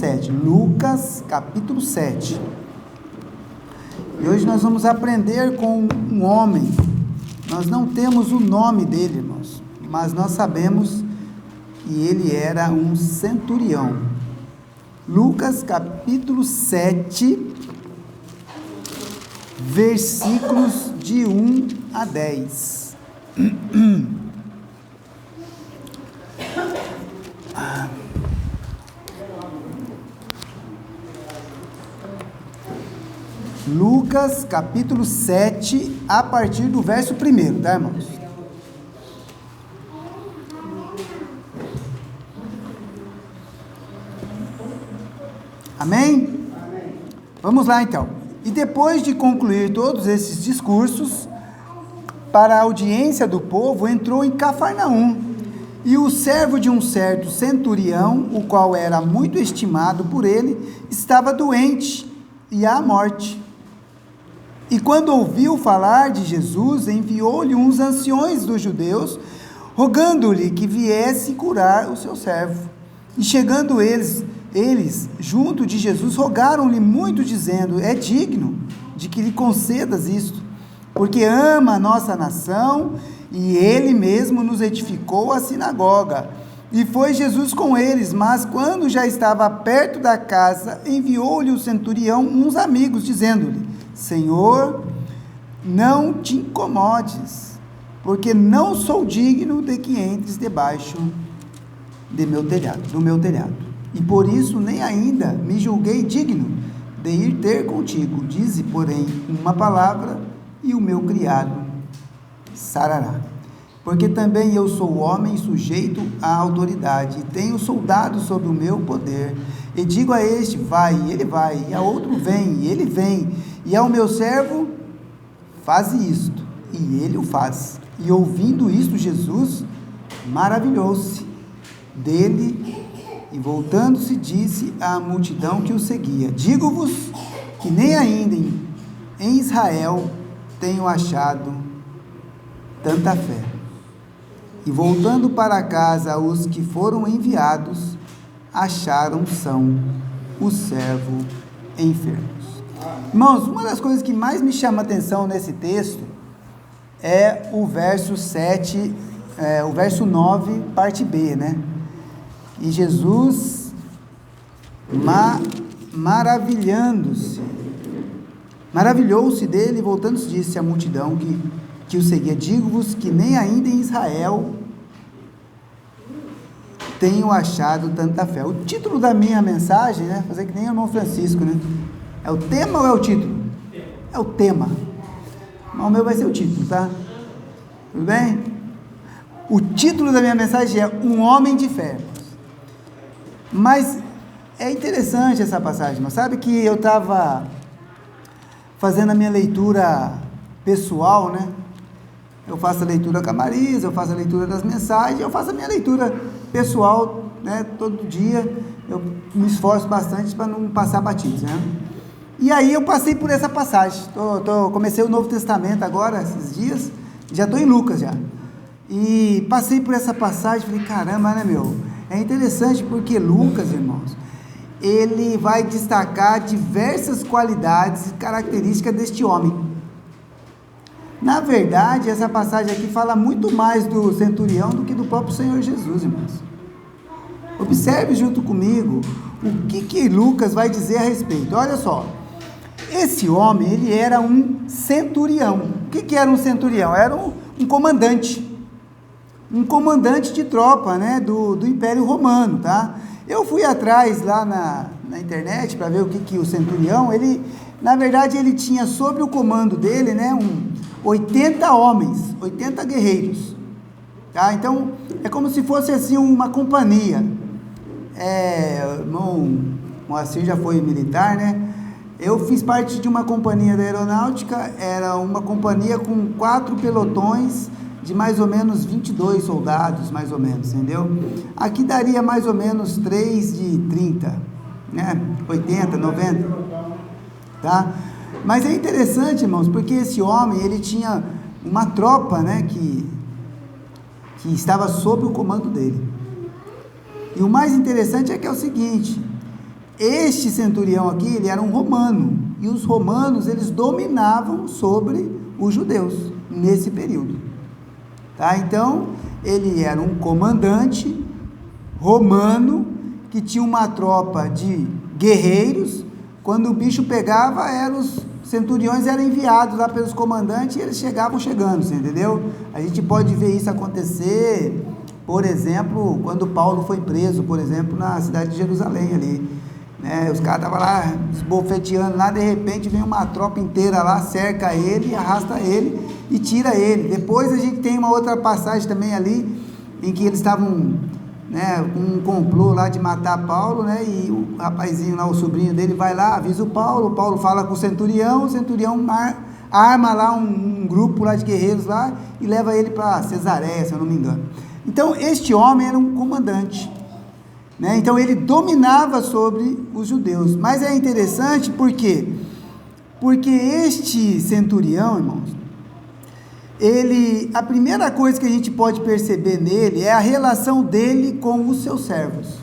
7. Lucas, capítulo 7. E hoje nós vamos aprender com um homem. Nós não temos o nome dele, irmãos, mas nós sabemos que ele era um centurião. Lucas, capítulo 7, versículos de 1 a 10. Lucas, capítulo 7, a partir do verso 1, tá, irmãos? Amém? Vamos lá, então. E depois de concluir todos esses discursos, para a audiência do povo, entrou em Cafarnaum, e o servo de um certo centurião, o qual era muito estimado por ele, estava doente e à morte. E quando ouviu falar de Jesus, enviou-lhe uns anciões dos judeus, rogando-lhe que viesse curar o seu servo. E chegando eles junto de Jesus, rogaram-lhe muito, dizendo: é digno de que lhe concedas isto, porque ama a nossa nação, e ele mesmo nos edificou a sinagoga. E foi Jesus com eles, mas quando já estava perto da casa, enviou-lhe o centurião uns amigos, dizendo-lhe: Senhor, não te incomodes, porque não sou digno de que entres debaixo do meu telhado. E por isso nem ainda me julguei digno de ir ter contigo. Dize, porém, uma palavra, e o meu criado sarará. Porque também eu sou homem sujeito à autoridade, e tenho soldados sob o meu poder. E digo a este: vai, e ele vai, e a outro: vem, e ele vem, e ao meu servo: faze isto, e ele o faz. E ouvindo isto, Jesus maravilhou-se dele, e voltando-se disse à multidão que o seguia: digo-vos que nem ainda em Israel tenho achado tanta fé. E voltando para casa, os que foram enviados acharam são o servo enfermos. Irmãos, uma das coisas que mais me chama a atenção nesse texto é o verso 7, o verso 9, parte B, né? E Jesus, maravilhou-se dele, e voltando-se disse à multidão que o seguia: digo-vos que nem ainda em Israel tenho achado tanta fé. O título da minha mensagem, né? Fazer que nem o irmão Francisco, né? É o tema ou é o título? É o tema. Mas o meu vai ser o título, tá? Tudo bem? O título da minha mensagem é Um Homem de Fé. Mas é interessante essa passagem, mas sabe que eu estava fazendo a minha leitura pessoal, né? Eu faço a leitura com a Marisa, eu faço a leitura das mensagens, eu faço a minha leitura pessoal, né? Todo dia eu me esforço bastante para não passar batido, né? E aí eu passei por essa passagem, comecei o Novo Testamento agora, esses dias, já estou em Lucas já, e passei por essa passagem, falei: caramba, né, meu? É interessante porque Lucas, irmãos, ele vai destacar diversas qualidades e características deste homem. Na verdade, essa passagem aqui fala muito mais do centurião do que do próprio Senhor Jesus, irmãos. Observe junto comigo o que Lucas vai dizer a respeito. Olha só, esse homem, ele era um centurião. O que era um centurião? Era um comandante. Um comandante de tropa, né, do Império Romano, tá? Eu fui atrás lá na internet para ver o que o centurião, ele, na verdade, ele tinha sobre o comando dele, né, 80 homens, 80 guerreiros, tá? Então, é como se fosse assim uma companhia. O irmão Moacir já foi militar, né? Eu fiz parte de uma companhia da aeronáutica, era uma companhia com 4 pelotões, de mais ou menos 22 soldados, mais ou menos, entendeu? Aqui daria mais ou menos 3 de 30, né? 80, 90, tá? Mas é interessante, irmãos, porque esse homem, ele tinha uma tropa, né, que estava sob o comando dele. E o mais interessante é que é o seguinte, Este centurião aqui, ele era um romano, e os romanos, eles dominavam sobre os judeus, nesse período, tá? Então, ele era um comandante romano, que tinha uma tropa de guerreiros. Quando o bicho pegava, os centuriões eram enviados lá pelos comandantes, e eles chegavam chegando, você entendeu? A gente pode ver isso acontecer, por exemplo, quando Paulo foi preso, por exemplo, na cidade de Jerusalém ali, né? Os caras estavam lá esbofeteando lá, de repente vem uma tropa inteira lá, cerca ele, arrasta ele e tira ele. Depois a gente tem uma outra passagem também ali, em que eles estavam, né, com um complô lá de matar Paulo, né, e o rapazinho lá, o sobrinho dele, vai lá, avisa o Paulo fala com o centurião arma lá um grupo lá de guerreiros lá, e leva ele para Cesareia, se eu não me engano. Então, este homem era um comandante, né? Então, ele dominava sobre os judeus. Mas é interessante porque este centurião, irmãos, a primeira coisa que a gente pode perceber nele é a relação dele com os seus servos.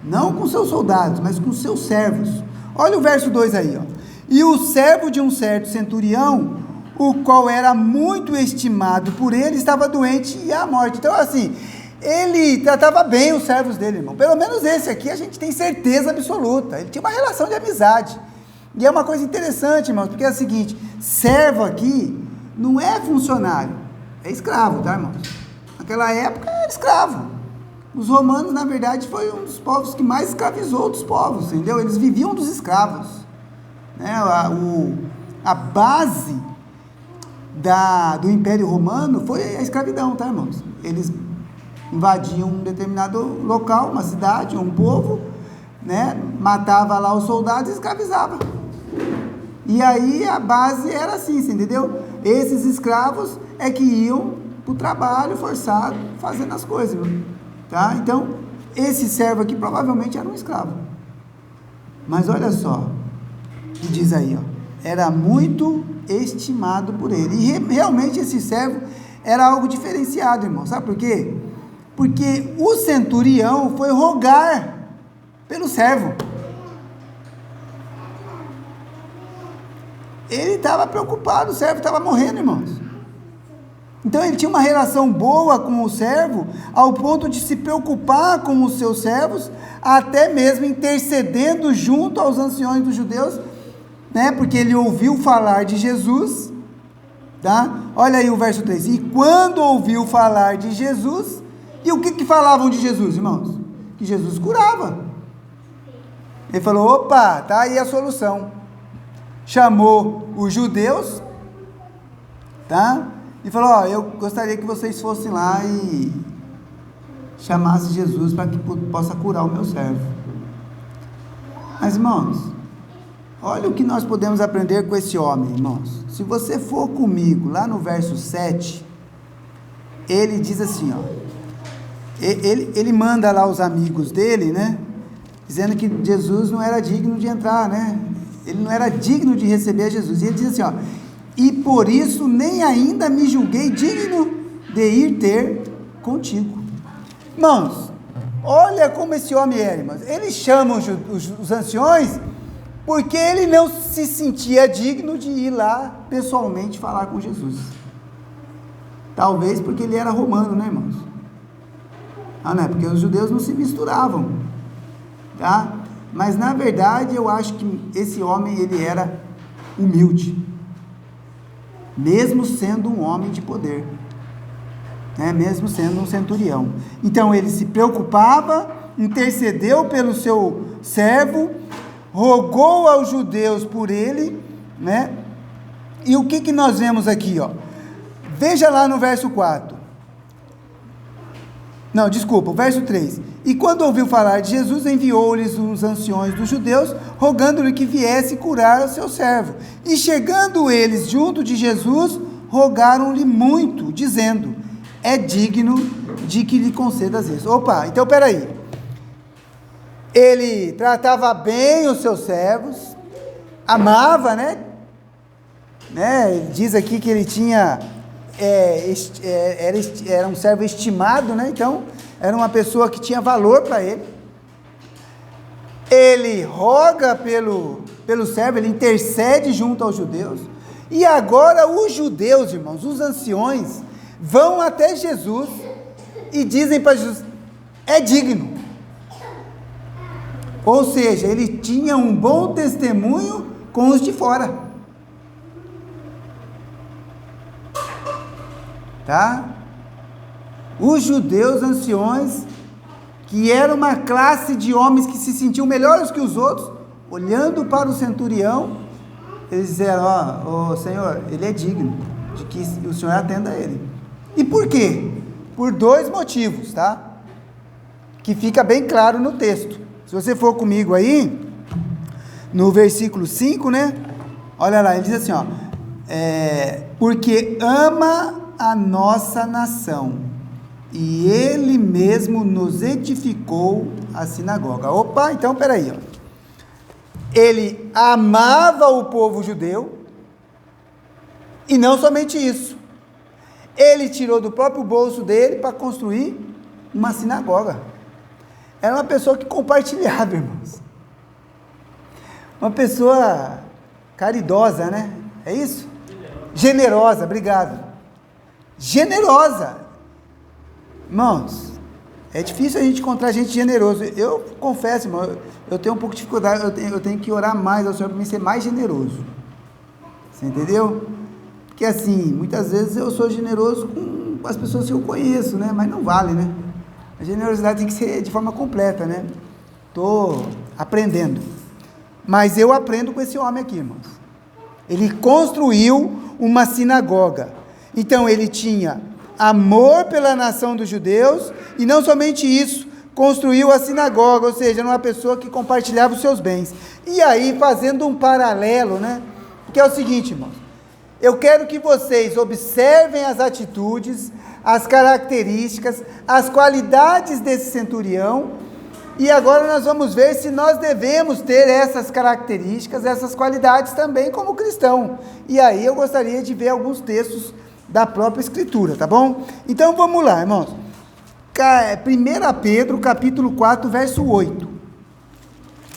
Não com seus soldados, mas com os seus servos. Olha o verso 2 aí, ó. E o servo de um certo centurião, o qual era muito estimado por ele, estava doente e à morte. Então, assim, ele tratava bem os servos dele, irmão. Pelo menos esse aqui a gente tem certeza absoluta. Ele tinha uma relação de amizade. E é uma coisa interessante, irmãos, porque é o seguinte: servo aqui não é funcionário, é escravo, tá, irmãos? Naquela época era escravo. Os romanos, na verdade, foi um dos povos que mais escravizou outros povos, entendeu? Eles viviam dos escravos, né? A base do Império Romano foi a escravidão, tá, irmãos? Eles invadiam um determinado local, uma cidade, um povo, né? Matava lá os soldados e escravizava. E aí a base era assim, você entendeu? Esses escravos é que iam para o trabalho forçado, fazendo as coisas, tá? Então, esse servo aqui provavelmente era um escravo. Mas olha só, que diz aí, ó, era muito estimado por ele. E realmente esse servo era algo diferenciado, irmão. Sabe por quê? Porque o centurião foi rogar pelo servo. Ele estava preocupado, o servo estava morrendo, irmãos. Então ele tinha uma relação boa com o servo, ao ponto de se preocupar com os seus servos, até mesmo intercedendo junto aos anciões dos judeus, né? Porque ele ouviu falar de Jesus, tá? Olha aí o verso 3. E quando ouviu falar de Jesus, e o que falavam de Jesus, irmãos? Que Jesus curava. Ele falou: opa, tá aí a solução. Chamou os judeus, tá? E falou: ó, eu gostaria que vocês fossem lá e chamassem Jesus para que possa curar o meu servo. Mas, irmãos, olha o que nós podemos aprender com esse homem, irmãos. Se você for comigo, lá no verso 7, ele diz assim, ó, ele manda lá os amigos dele, né, dizendo que Jesus não era digno de entrar, né, ele não era digno de receber Jesus, e ele diz assim, ó, e por isso nem ainda me julguei digno de ir ter contigo. Irmãos, olha como esse homem era, irmãos. Ele chama os anciões porque ele não se sentia digno de ir lá pessoalmente falar com Jesus. Talvez porque ele era romano, né, irmãos? Ah, não, porque os judeus não se misturavam, tá? Mas na verdade eu acho que esse homem, ele era humilde, mesmo sendo um homem de poder, né? Mesmo sendo um centurião. Então ele se preocupava, intercedeu pelo seu servo, rogou aos judeus por ele, né? E o que nós vemos aqui, ó? Veja lá no verso 4. Não, desculpa, o verso 3. E quando ouviu falar de Jesus, enviou-lhes os anciões dos judeus, rogando-lhe que viesse curar o seu servo. E chegando eles junto de Jesus, rogaram-lhe muito, dizendo: é digno de que lhe concedas isso. Opa, então peraí. Ele tratava bem os seus servos, amava, né? Diz aqui que ele tinha... era um servo estimado, né? Então era uma pessoa que tinha valor para ele. ele roga pelo servo, ele intercede junto aos judeus, e agora os judeus, irmãos, os anciões, vão até Jesus e dizem para Jesus: é digno. Ou seja, ele tinha um bom testemunho com os de fora. Tá? Os judeus anciões, que era uma classe de homens que se sentiam melhores que os outros, olhando para o centurião, eles disseram: ó, Senhor, ele é digno de que o Senhor atenda a ele. E por quê? Por dois motivos, tá? Que fica bem claro no texto. Se você for comigo aí, no versículo 5, né? Olha lá, ele diz assim, ó: porque ama a nossa nação, e ele mesmo nos edificou a sinagoga. Opa, então peraí, ó. Ele amava o povo judeu, e não somente isso, ele tirou do próprio bolso dele para construir uma sinagoga. Era uma pessoa que compartilhava, irmãos. Uma pessoa caridosa, né? É isso? Generosa, obrigado. Generosa. Irmãos, é difícil a gente encontrar gente generosa. Eu confesso, irmão, eu tenho um pouco de dificuldade, eu tenho que orar mais ao Senhor para mim ser mais generoso. Você entendeu? Porque assim, muitas vezes eu sou generoso com as pessoas que eu conheço, né? Mas não vale, né? A generosidade tem que ser de forma completa, né? Estou aprendendo. Mas eu aprendo com esse homem aqui, irmãos. Ele construiu uma sinagoga. Então ele tinha amor pela nação dos judeus, e não somente isso, construiu a sinagoga, ou seja, era uma pessoa que compartilhava os seus bens. E aí, fazendo um paralelo, né? Que é o seguinte, irmãos: eu quero que vocês observem as atitudes, as características, as qualidades desse centurião, e agora nós vamos ver se nós devemos ter essas características, essas qualidades também como cristão. E aí eu gostaria de ver alguns textos da própria Escritura, tá bom? Então vamos lá, irmãos. 1 Pedro, capítulo 4, verso 8.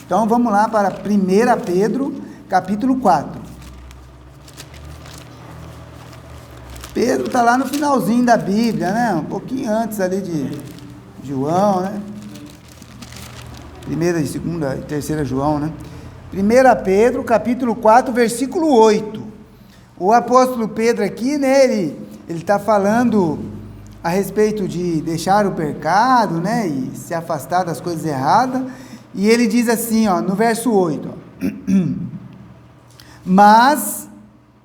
Então vamos lá para 1 Pedro, capítulo 4. Pedro está lá no finalzinho da Bíblia, né? Um pouquinho antes ali de João, né? 1ª, 2ª e 3ª João, né? 1 Pedro, capítulo 4, versículo 8. O apóstolo Pedro aqui, né? Ele está falando a respeito de deixar o pecado, né? E se afastar das coisas erradas. E ele diz assim, ó, no verso 8. Ó, mas,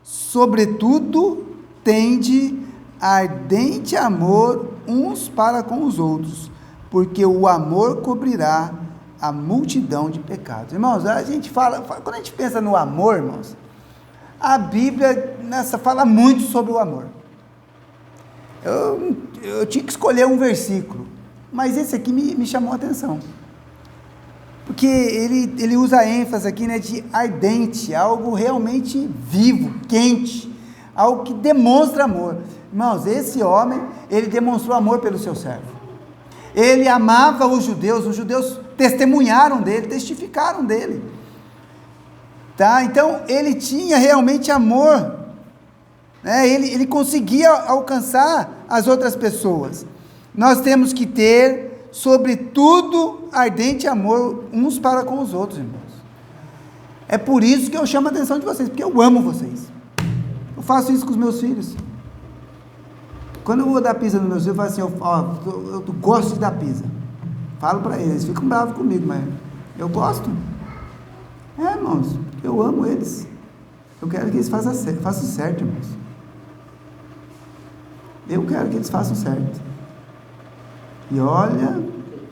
sobretudo, tende ardente amor uns para com os outros, porque o amor cobrirá a multidão de pecados. Irmãos, a gente fala, quando a gente pensa no amor, irmãos, a Bíblia fala muito sobre o amor. Eu tinha que escolher um versículo, mas esse aqui me chamou a atenção, porque ele usa a ênfase aqui, né, de ardente, algo realmente vivo, quente, algo que demonstra amor. Irmãos, esse homem, ele demonstrou amor pelo seu servo. Ele amava os judeus testemunharam dele, testificaram dele. Tá? Então, ele tinha realmente amor, né? Ele conseguia alcançar as outras pessoas. Nós temos que ter, sobretudo, ardente amor uns para com os outros, irmãos. É por isso que eu chamo a atenção de vocês, porque eu amo vocês. Eu faço isso com os meus filhos. Quando eu vou dar pizza nos meus filhos, eu falo assim, eu gosto de dar pizza. Falo para eles ficam bravos comigo, mas eu gosto. Irmãos, eu amo eles. Eu quero que eles façam certo, irmãos. Eu quero que eles façam certo. E olha,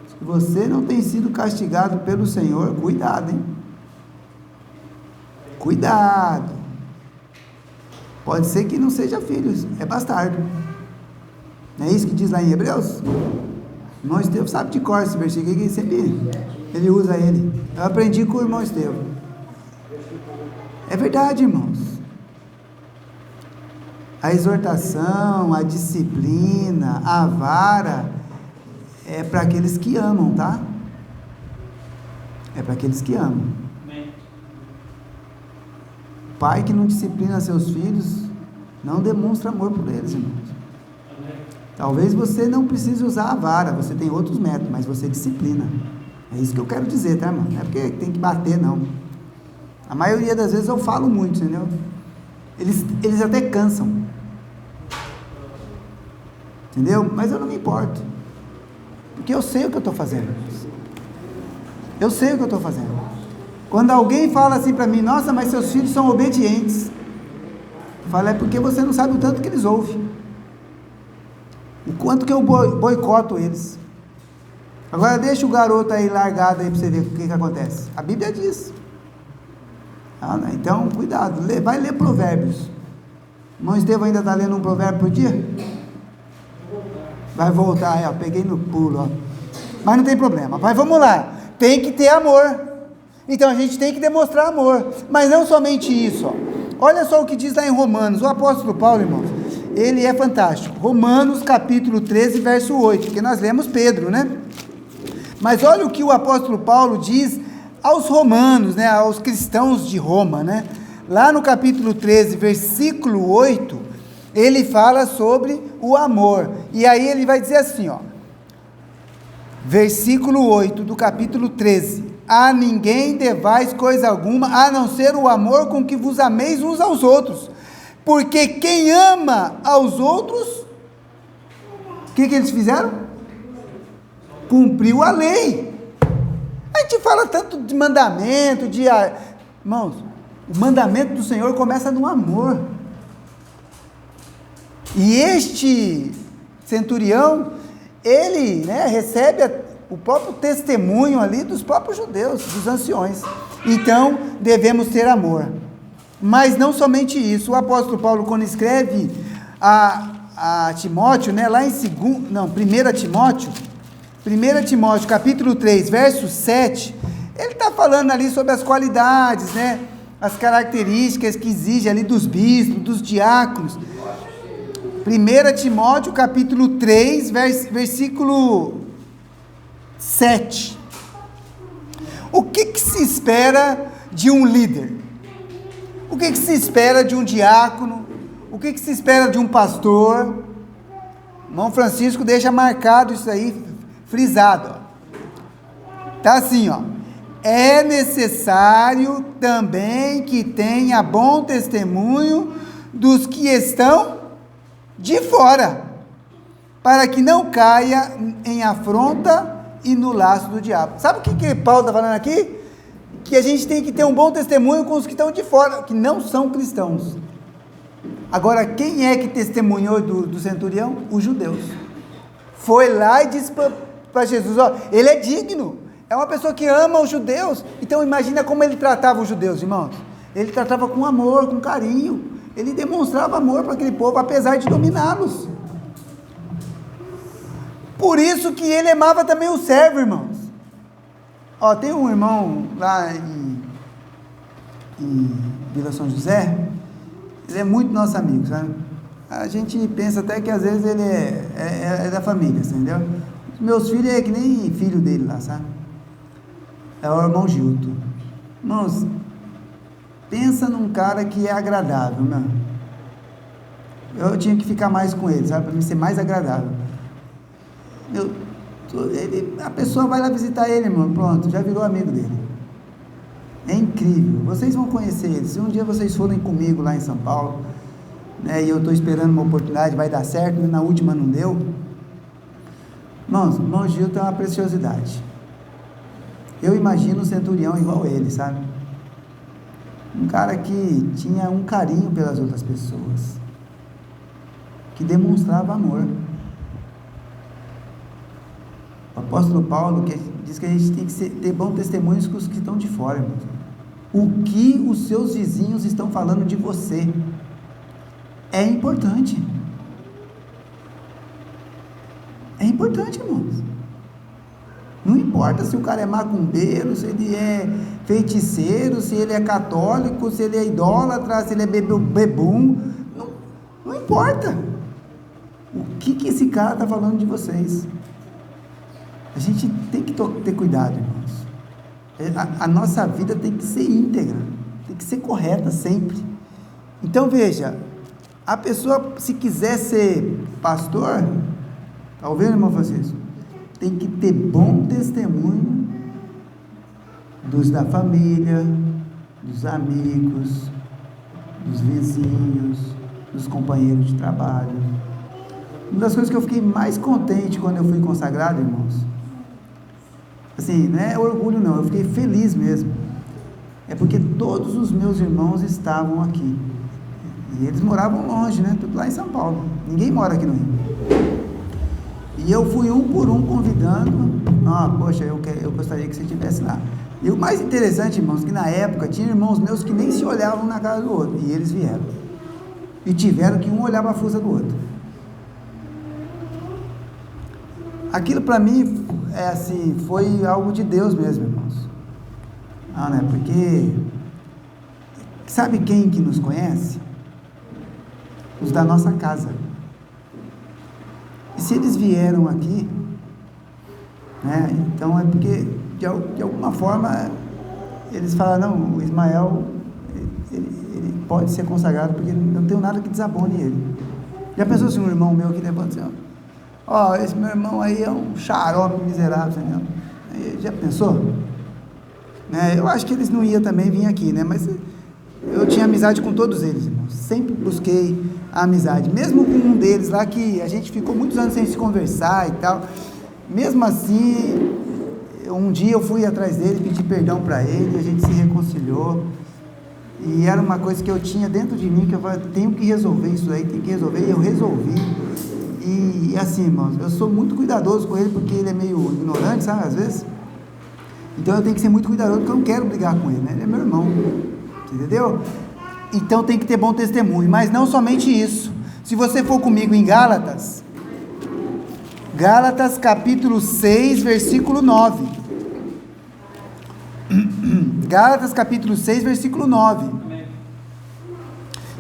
se você não tem sido castigado pelo Senhor, cuidado, hein? Cuidado. Pode ser que não seja filho, é bastardo. Não é isso que diz lá em Hebreus? O irmão Estevão sabe de cor esse versículo, que ele usa ele. Eu aprendi com o irmão Estevão. É verdade, irmãos. A exortação, a disciplina, a vara, é para aqueles que amam, tá? É para aqueles que amam. Pai que não disciplina seus filhos não demonstra amor por eles, irmãos. Talvez você não precise usar a vara, você tem outros métodos, mas você disciplina. É isso que eu quero dizer, tá, irmão? Não é porque tem que bater, não. A maioria das vezes eu falo muito, entendeu? Eles até cansam. Entendeu? Mas eu não me importo. Porque eu sei o que eu estou fazendo. Eu sei o que eu estou fazendo. Quando alguém fala assim para mim, nossa, mas seus filhos são obedientes. Eu falo, é porque você não sabe o tanto que eles ouvem. O quanto que eu boicoto eles. Agora deixa o garoto aí largado aí para você ver o que acontece. A Bíblia diz. Então, cuidado. Vai ler Provérbios. O irmão Estevão ainda está lendo um provérbio por dia? Vai voltar, ó, peguei no pulo, ó. Mas não tem problema. Mas vamos lá. Tem que ter amor. Então a gente tem que demonstrar amor. Mas não somente isso, ó. Olha só o que diz lá em Romanos. O apóstolo Paulo, irmãos, ele é fantástico. Romanos capítulo 13, verso 8, porque nós lemos Pedro, né? Mas olha o que o apóstolo Paulo diz aos romanos, né? Aos cristãos de Roma, né? Lá no capítulo 13, versículo 8, ele fala sobre o amor. E aí ele vai dizer assim, ó. Versículo 8 do capítulo 13. A ninguém devais coisa alguma, a não ser o amor com que vos ameis uns aos outros. Porque quem ama aos outros, o que eles fizeram? Cumpriu a lei. A gente fala tanto de mandamento, irmãos, o mandamento do Senhor começa no amor. E este centurião, ele, né, recebe o próprio testemunho ali dos próprios judeus, dos anciões. Então, devemos ter amor. Mas não somente isso, o apóstolo Paulo, quando escreve a Timóteo, né, lá em 1 Timóteo, capítulo 3, verso 7, ele está falando ali sobre as qualidades, né, as características que exige ali dos bispos, dos diáconos. 1 Timóteo, capítulo 3, versículo 7. O que se espera de um líder? O que se espera de um diácono? O que se espera de um pastor? O irmão Francisco deixa marcado isso aí, frisado. Tá assim, ó. É necessário também que tenha bom testemunho dos que estão de fora, para que não caia em afronta e no laço do diabo. Sabe o que Paulo está falando aqui? Que a gente tem que ter um bom testemunho com os que estão de fora, que não são cristãos. Agora, quem é que testemunhou do centurião? Os judeus. Foi lá e disse para Jesus, ó, ele é digno, é uma pessoa que ama os judeus. Então imagina como ele tratava os judeus, irmãos. Ele tratava com amor, com carinho. Ele demonstrava amor para aquele povo, apesar de dominá-los. Por isso que ele amava também o servo, irmãos. Ó, tem um irmão lá em Vila São José, ele é muito nosso amigo, sabe? A gente pensa até que às vezes ele é da família, entendeu? Os meus filhos é que nem filho dele lá, sabe? É o irmão Gilto. Irmãos, pensa num cara que é agradável, né? Eu tinha que ficar mais com ele, sabe? Para mim ser mais agradável. A pessoa vai lá visitar ele, irmão, pronto, já virou amigo dele. É incrível, vocês vão conhecer ele. Se um dia vocês forem comigo lá em São Paulo, né, e eu estou esperando uma oportunidade, vai dar certo, na última não deu. Irmãos, o irmão Gil tem uma preciosidade. Eu imagino um centurião igual ele, sabe? Um cara que tinha um carinho pelas outras pessoas, que demonstrava amor. O apóstolo Paulo diz que a gente tem que ter bons testemunhos com os que estão de fora, irmãos. O que os seus vizinhos estão falando de você é importante. É importante, irmãos. Não importa se o cara é macumbeiro, se ele é feiticeiro, se ele é católico, se ele é idólatra, se ele é bebum. Não importa. O que esse cara está falando de vocês? A gente tem que ter cuidado, irmãos. A nossa vida tem que ser íntegra, tem que ser correta sempre. Então veja, a pessoa, se quiser ser pastor, está ouvindo, irmão Francisco? Tem que ter bom testemunho da família, dos amigos, dos vizinhos, dos companheiros de trabalho. Uma das coisas que eu fiquei mais contente quando eu fui consagrado, irmãos, assim, não é orgulho não, eu fiquei feliz mesmo, é porque todos os meus irmãos estavam aqui, e eles moravam longe, né, tudo lá em São Paulo, ninguém mora aqui no Rio, e eu fui um por um convidando, poxa, eu gostaria que você estivesse lá. E o mais interessante, irmãos, que na época tinha irmãos meus que nem se olhavam na cara do outro, e eles vieram, e tiveram que um olhar para a fuça do outro. Aquilo para mim, foi algo de Deus mesmo, irmãos. Né? Porque, sabe quem que nos conhece? Os da nossa casa. E se eles vieram aqui, né? Então é porque, de alguma forma, eles falaram, não, o Ismael, ele pode ser consagrado, porque não tenho nada que desabone ele. Já pensou se um irmão meu que levanta assim, esse meu irmão aí é um xarope miserável, Senhor. Já pensou? Eu acho que eles não iam também vir aqui, né? Mas eu tinha amizade com todos eles, irmãos. Sempre busquei a amizade. Mesmo com um deles lá que a gente ficou muitos anos sem se conversar e tal. Mesmo assim, um dia eu fui atrás dele, pedi perdão para ele, a gente se reconciliou. E era uma coisa que eu tinha dentro de mim, que eu falei, tenho que resolver isso aí, tenho que resolver, e eu resolvi. E assim, irmãos, eu sou muito cuidadoso com ele, porque ele é meio ignorante, sabe, às vezes. Então eu tenho que ser muito cuidadoso, porque eu não quero brigar com ele, né? Ele é meu irmão, entendeu? Então tem que ter bom testemunho, mas não somente isso. Se você for comigo em Gálatas capítulo 6, versículo 9. Gálatas capítulo 6, versículo 9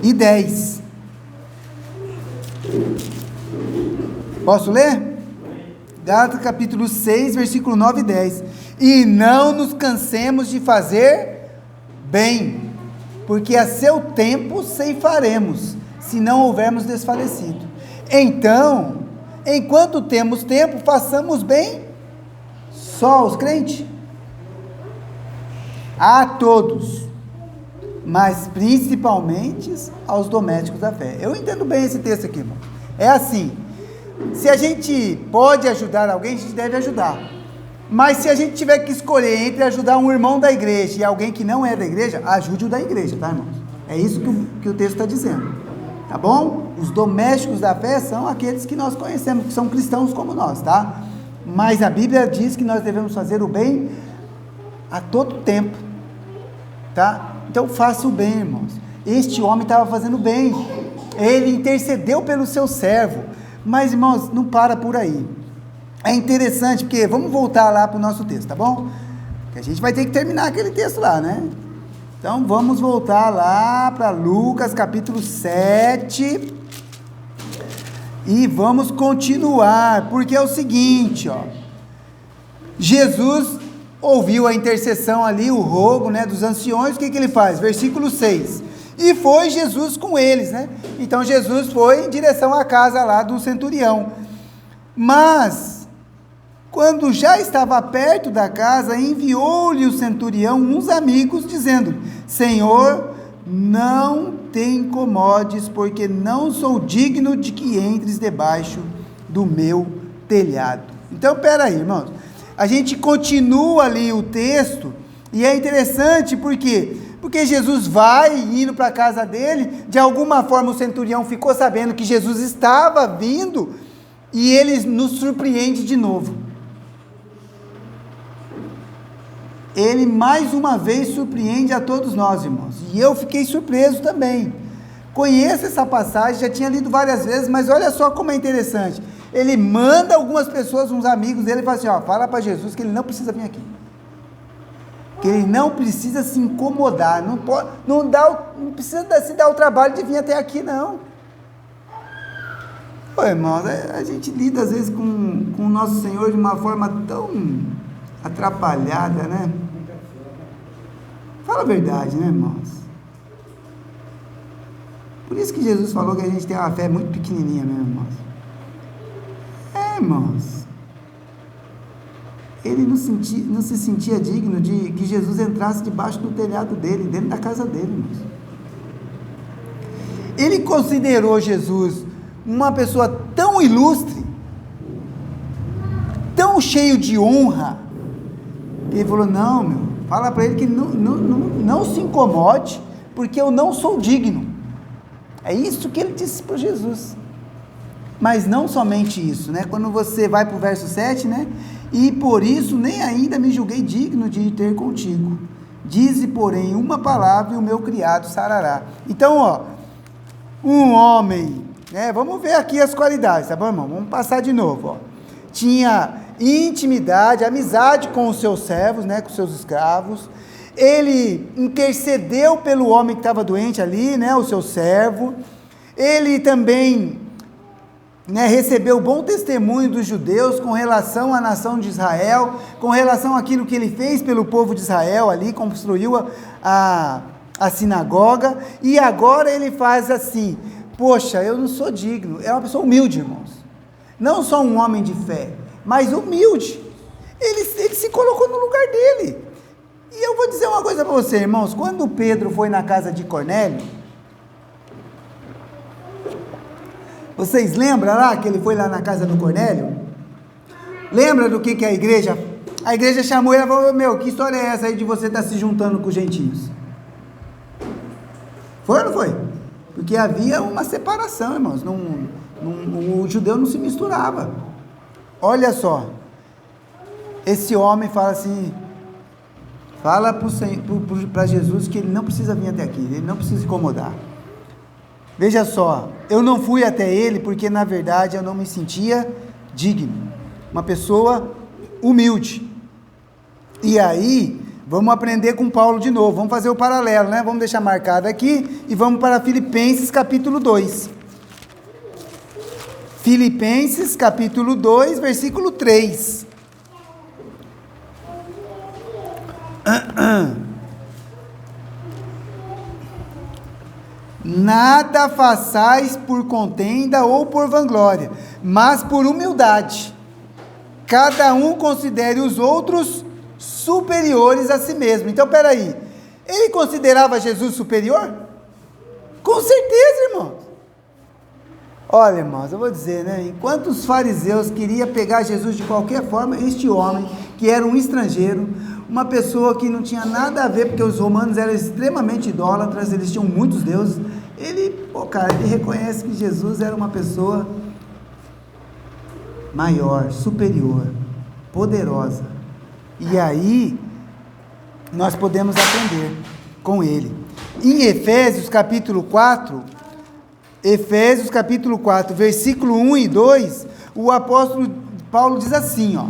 e 10. Posso ler? Gálatas capítulo 6, versículo 9 e 10. E não nos cansemos de fazer bem, porque a seu tempo ceifaremos, se não houvermos desfalecido. Então, enquanto temos tempo, façamos bem só aos crentes, a todos, mas principalmente aos domésticos da fé. Eu entendo bem esse texto aqui, irmão. É assim, se a gente pode ajudar alguém, a gente deve ajudar. Mas se a gente tiver que escolher entre ajudar um irmão da igreja e alguém que não é da igreja, ajude o da igreja, tá, irmãos? É isso que o texto está dizendo, tá bom? Os domésticos da fé são aqueles que nós conhecemos, que são cristãos como nós, tá? Mas a Bíblia diz que nós devemos fazer o bem a todo tempo, tá? Então faça o bem, irmãos. Este homem estava fazendo bem, ele intercedeu pelo seu servo. Mas, irmãos, não para por aí. É interessante, porque vamos voltar lá para o nosso texto, tá bom? Porque a gente vai ter que terminar aquele texto lá, né? Então vamos voltar lá para Lucas capítulo 7 e vamos continuar, porque é o seguinte, ó, Jesus ouviu a intercessão ali, o rogo, né, dos anciões. O que ele faz? Versículo 6, e foi Jesus com eles, né? Então Jesus foi em direção à casa lá do centurião, mas quando já estava perto da casa, enviou-lhe o centurião uns amigos, dizendo: Senhor, não te incomodes, porque não sou digno de que entres debaixo do meu telhado. Então, peraí, irmãos, a gente continua ali o texto, e é interessante, porque Jesus vai indo para a casa dele. De alguma forma o centurião ficou sabendo que Jesus estava vindo, e ele nos surpreende de novo. Ele mais uma vez surpreende a todos nós, irmãos, e eu fiquei surpreso também. Conheço essa passagem, já tinha lido várias vezes, mas olha só como é interessante. Ele manda algumas pessoas, uns amigos dele, e fala assim: fala para Jesus que ele não precisa vir aqui, que ele não precisa se incomodar, não precisa se dar o trabalho de vir até aqui, não. Irmãos, a gente lida às vezes com o nosso Senhor de uma forma tão atrapalhada, né? Fala a verdade, né, irmãos? Por isso que Jesus falou que a gente tem uma fé muito pequenininha mesmo, irmãos. Irmãos. Ele não se sentia digno de que Jesus entrasse debaixo do telhado dele, dentro da casa dele, irmãos. Ele considerou Jesus uma pessoa tão ilustre, tão cheio de honra, que ele falou, não, meu, fala para ele que não se incomode, porque eu não sou digno. É isso que ele disse para Jesus. Mas não somente isso, né? Quando você vai para o verso 7, né? E por isso nem ainda me julguei digno de ir ter contigo. Dize, porém, uma palavra e o meu criado sarará. Então, ó, um homem, né? Vamos ver aqui as qualidades, tá bom, irmão? Vamos passar de novo, ó. Tinha intimidade, amizade com os seus servos, né? Com os seus escravos. Ele intercedeu pelo homem que estava doente ali, né? O seu servo. Ele também, né, recebeu bom testemunho dos judeus com relação à nação de Israel, com relação àquilo que ele fez pelo povo de Israel ali, construiu a sinagoga, e agora ele faz assim, poxa, eu não sou digno, é uma pessoa humilde, irmãos, não só um homem de fé, mas humilde, ele se colocou no lugar dele. E eu vou dizer uma coisa para você, irmãos, quando Pedro foi na casa de Cornélio, vocês lembram lá que ele foi lá na casa do Cornélio? Lembra do que a igreja chamou ele e falou, meu, que história é essa aí de você estar se juntando com os gentios? Foi ou não foi? Porque havia uma separação, irmãos, o judeu não se misturava. Olha só, esse homem fala assim, fala para Jesus que ele não precisa vir até aqui, ele não precisa incomodar. Veja só, eu não fui até ele porque na verdade eu não me sentia digno, uma pessoa humilde. E aí, vamos aprender com Paulo de novo, vamos fazer o paralelo, né? Vamos deixar marcado aqui e vamos para Filipenses capítulo 2. Filipenses capítulo 2, versículo 3. Nada façais por contenda ou por vanglória, mas por humildade. Cada um considere os outros superiores a si mesmo. Então, peraí, ele considerava Jesus superior? Com certeza, irmãos. Olha, irmãos, eu vou dizer, né? Enquanto os fariseus queriam pegar Jesus de qualquer forma, este homem, que era um estrangeiro, uma pessoa que não tinha nada a ver, porque os romanos eram extremamente idólatras, eles tinham muitos deuses, ele reconhece que Jesus era uma pessoa maior, superior, poderosa, e aí nós podemos aprender com ele. Em Efésios capítulo 4, versículo 1 e 2, o apóstolo Paulo diz assim, ó,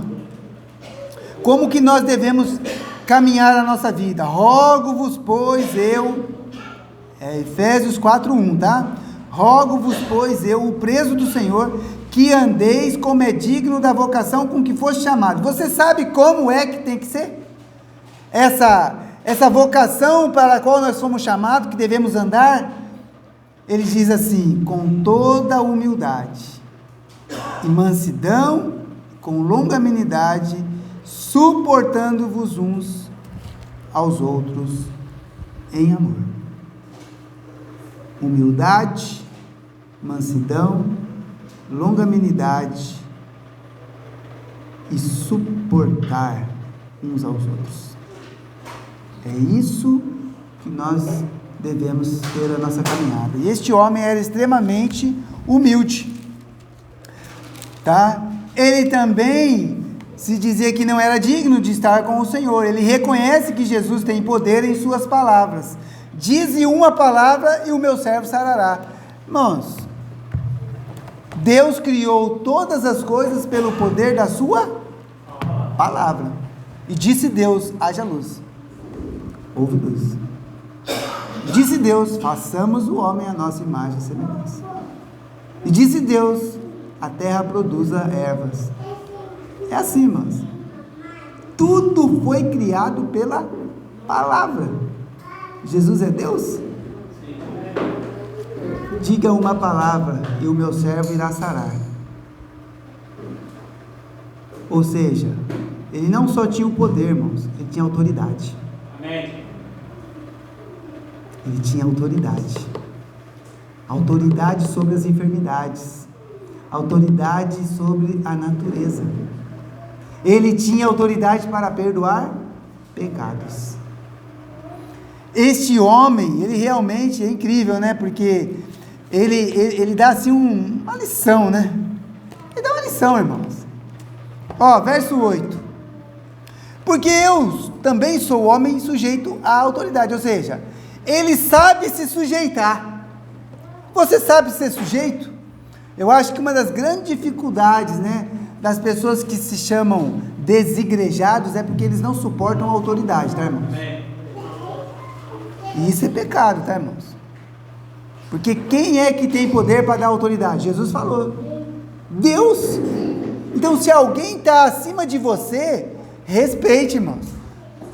como que nós devemos caminhar a nossa vida? Rogo-vos, pois eu, Efésios 4:1, tá? Rogo-vos, pois eu, o preso do Senhor, que andeis como é digno da vocação com que foste chamado. Você sabe como é que tem que ser? Essa vocação para a qual nós somos chamados, que devemos andar, ele diz assim, com toda humildade e mansidão, com longanimidade, suportando-vos uns aos outros em amor. Humildade, mansidão, longanimidade e suportar uns aos outros. É isso que nós devemos ter a nossa caminhada. E este homem era extremamente humilde, tá? Ele também se dizia que não era digno de estar com o Senhor. Ele reconhece que Jesus tem poder em suas palavras. Dize uma palavra e o meu servo sarará. Irmãos, Deus criou todas as coisas pelo poder da sua palavra. E disse Deus, haja luz. Houve luz. Disse Deus, façamos o homem à nossa imagem e semelhança. E disse Deus, a terra produza ervas. É assim, irmãos. Tudo foi criado pela palavra. Jesus é Deus? Diga uma palavra e o meu servo irá sarar. Ou seja, ele não só tinha o poder, irmãos, ele tinha autoridade. Amém. Ele tinha autoridade. Autoridade sobre as enfermidades. Autoridade sobre a natureza. Ele tinha autoridade para perdoar pecados. Este homem, ele realmente é incrível, né? Porque ele dá assim uma lição, né? Ele dá uma lição, irmãos. Ó, verso 8. Porque eu também sou homem sujeito à autoridade, ou seja, ele sabe se sujeitar. Você sabe ser sujeito? Eu acho que uma das grandes dificuldades, né, das pessoas que se chamam desigrejados é porque eles não suportam a autoridade, tá, irmãos? E isso é pecado, tá, irmãos? Porque quem é que tem poder para dar autoridade? Jesus falou. Deus. Então, se alguém está acima de você, respeite, irmãos.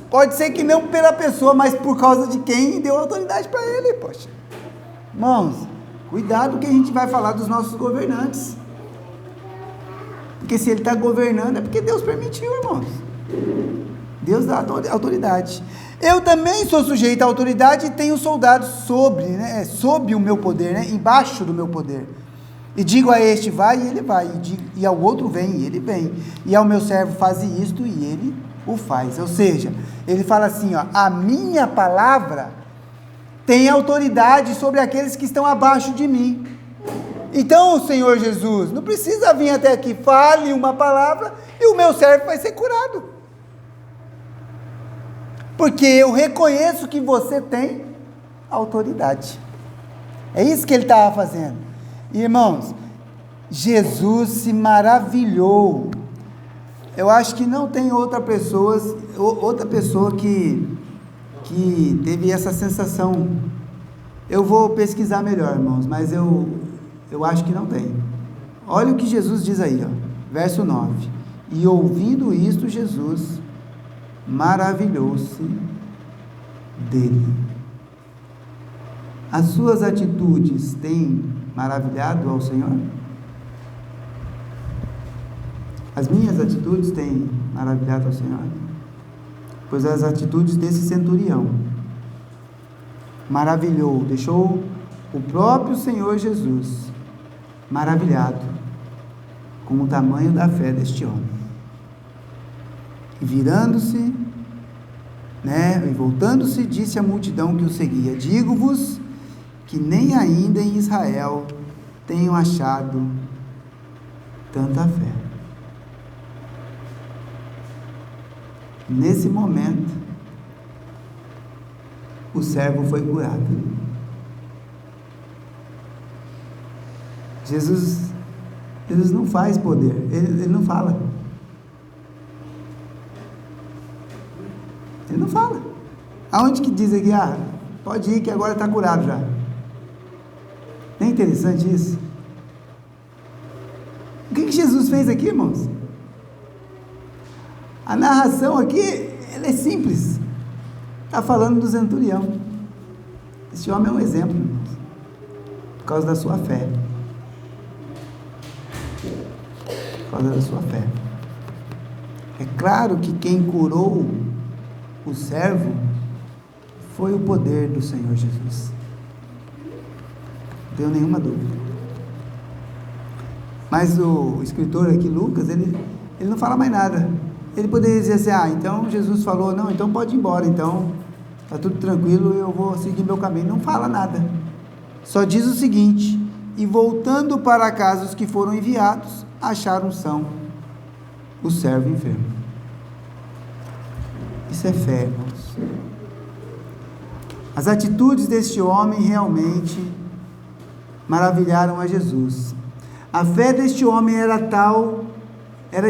Pode ser que não pela pessoa, mas por causa de quem deu autoridade para ele, poxa. Irmãos, cuidado que a gente vai falar dos nossos governantes. Porque se ele está governando, é porque Deus permitiu, irmãos. Deus dá autoridade. Eu também sou sujeito à autoridade e tenho soldados sob o meu poder, né, embaixo do meu poder. E digo a este, vai, e ele vai. E ao outro, vem, e ele vem. E ao meu servo, faze isto, e ele o faz. Ou seja, ele fala assim, ó, a minha palavra tem autoridade sobre aqueles que estão abaixo de mim. Então, Senhor Jesus, não precisa vir até aqui, fale uma palavra, e o meu servo vai ser curado. Porque eu reconheço que você tem autoridade. É isso que ele estava fazendo. Irmãos, Jesus se maravilhou. Eu acho que não tem outra pessoa que teve essa sensação. Eu vou pesquisar melhor, irmãos, mas eu acho que não tem. Olha o que Jesus diz aí, ó, verso 9. E ouvindo isto, Jesus maravilhou-se dele. As suas atitudes têm maravilhado ao Senhor? As minhas atitudes têm maravilhado ao Senhor? Pois as atitudes desse centurião maravilhou, deixou o próprio Senhor Jesus maravilhado com o tamanho da fé deste homem. E virando-se, e voltando-se, disse à multidão que o seguia: digo-vos que nem ainda em Israel tenho achado tanta fé. Nesse momento, o servo foi curado. Jesus não faz poder, ele não fala. Ele não fala. Aonde que diz aqui, pode ir que agora está curado já. Não é interessante isso? O que Jesus fez aqui, irmãos? A narração aqui, ela é simples. Está falando do centurião. Esse homem é um exemplo, irmãos, por causa da sua fé. Por causa da sua fé. É claro que quem curou o servo foi o poder do Senhor Jesus. Não tenho nenhuma dúvida. Mas o escritor aqui, Lucas, ele não fala mais nada. Ele poderia dizer assim, então Jesus falou, não, então pode ir embora, então está tudo tranquilo, eu vou seguir meu caminho. Não fala nada. Só diz o seguinte: e voltando para casa os que foram enviados, acharam são o servo enfermo. Isso é fé, irmãos. As atitudes deste homem realmente maravilharam a Jesus. A fé deste homem era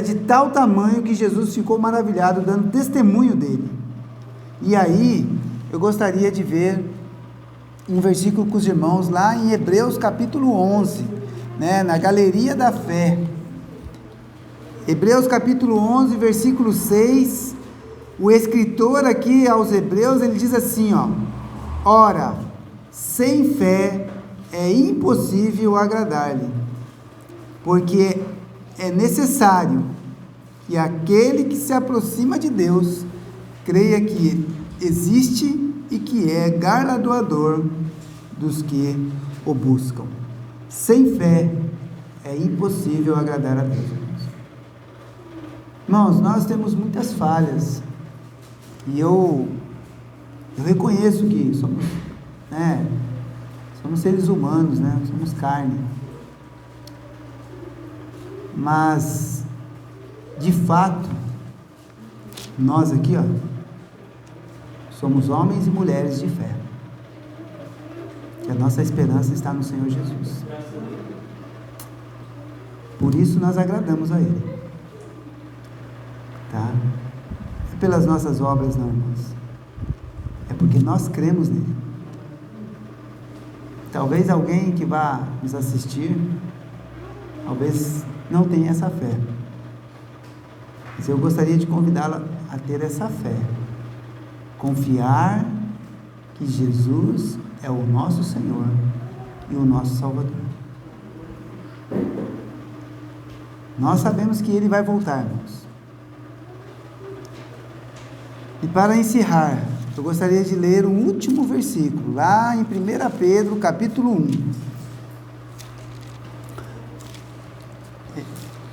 de tal tamanho que Jesus ficou maravilhado, dando testemunho dele. E aí, eu gostaria de ver um versículo com os irmãos lá em Hebreus capítulo 11, na galeria da fé. Hebreus capítulo 11, versículo 6, o escritor aqui aos Hebreus, ele diz assim, Ora, sem fé é impossível agradar-lhe, porque é necessário que aquele que se aproxima de Deus creia que existe e que é galardoador dos que o buscam. Sem fé é impossível agradar a Deus. Irmãos, nós temos muitas falhas, e eu reconheço que somos seres humanos, somos carne, mas de fato nós aqui somos homens e mulheres de fé, e a nossa esperança está no Senhor Jesus. Por isso nós agradamos a Ele, tá? É pelas nossas obras, não, irmãos. É porque nós cremos nele. Talvez alguém que vá nos assistir, talvez não tenha essa fé, mas eu gostaria de convidá-la a ter essa fé, confiar que Jesus é o nosso Senhor e o nosso Salvador. Nós sabemos que Ele vai voltar, irmãos. E para encerrar, eu gostaria de ler um último versículo, lá em 1 Pedro, capítulo 1.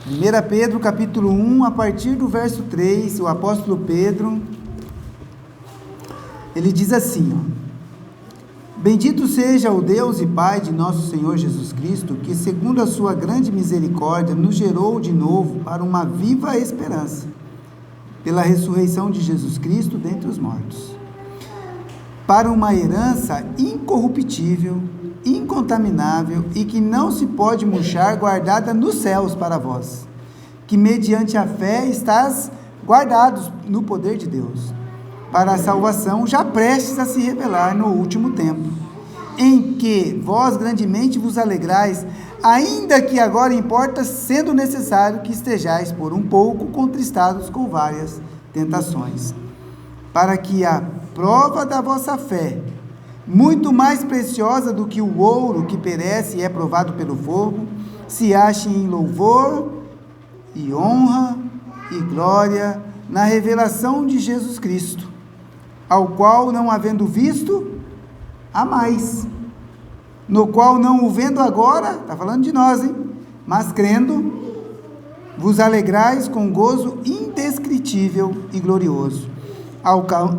1 Pedro, capítulo 1, a partir do verso 3, o apóstolo Pedro, ele diz assim, Bendito seja o Deus e Pai de nosso Senhor Jesus Cristo, que segundo a sua grande misericórdia, nos gerou de novo para uma viva esperança, pela ressurreição de Jesus Cristo dentre os mortos, para uma herança incorruptível, incontaminável e que não se pode murchar, guardada nos céus para vós, que mediante a fé estás guardados no poder de Deus, para a salvação já prestes a se revelar no último tempo, em que vós grandemente vos alegrais, ainda que agora importa, sendo necessário que estejais por um pouco contristados com várias tentações, para que a prova da vossa fé, muito mais preciosa do que o ouro que perece e é provado pelo fogo, se ache em louvor e honra e glória na revelação de Jesus Cristo, ao qual, não havendo visto, há mais, no qual, não o vendo agora, está falando de nós, mas crendo, vos alegrais com gozo indescritível e glorioso,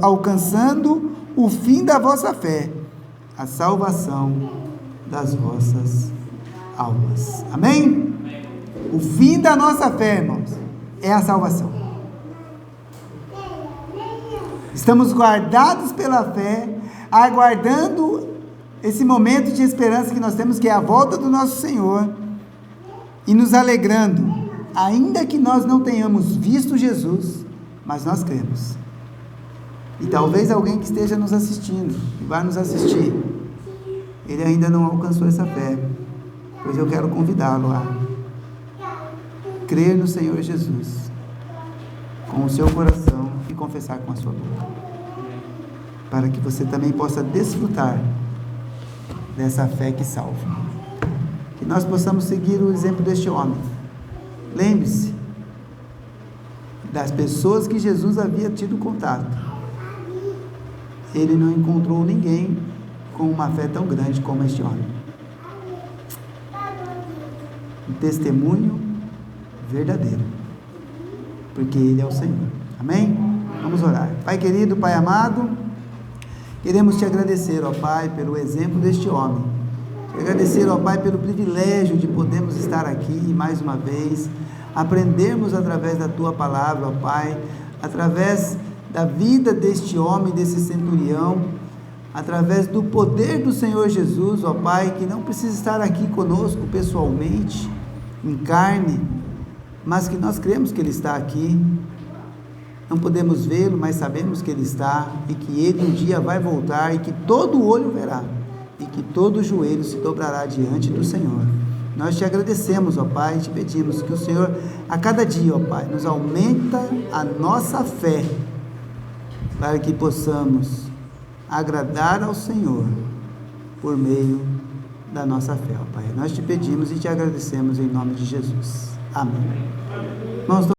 alcançando o fim da vossa fé, a salvação das vossas almas. Amém? O fim da nossa fé, irmãos, é a salvação. Estamos guardados pela fé, aguardando esse momento de esperança que nós temos, que é a volta do nosso Senhor, e nos alegrando, ainda que nós não tenhamos visto Jesus, mas nós cremos. E talvez alguém que esteja nos assistindo, que vai nos assistir, ele ainda não alcançou essa fé, pois eu quero convidá-lo a crer no Senhor Jesus, com o seu coração e confessar com a sua boca, para que você também possa desfrutar dessa fé que salva. Que nós possamos seguir o exemplo deste homem. Lembre-se das pessoas que Jesus havia tido contato. Ele não encontrou ninguém com uma fé tão grande como este homem. Um testemunho verdadeiro, porque Ele é o Senhor. Amém? Vamos orar. Pai querido, Pai amado, queremos Te agradecer, ó Pai, pelo exemplo deste homem. Te agradecer, ó Pai, pelo privilégio de podermos estar aqui mais uma vez, aprendermos através da Tua palavra, ó Pai, através da vida deste homem, desse centurião, através do poder do Senhor Jesus, ó Pai, que não precisa estar aqui conosco pessoalmente, em carne, mas que nós cremos que Ele está aqui. Não podemos vê-lo, mas sabemos que Ele está, e que Ele um dia vai voltar, e que todo olho verá, e que todo joelho se dobrará diante do Senhor. Nós Te agradecemos, ó Pai, e Te pedimos que o Senhor, a cada dia, ó Pai, nos aumenta a nossa fé, para que possamos agradar ao Senhor por meio da nossa fé, ó Pai. Nós te pedimos e te agradecemos em nome de Jesus. Amém. Irmãos,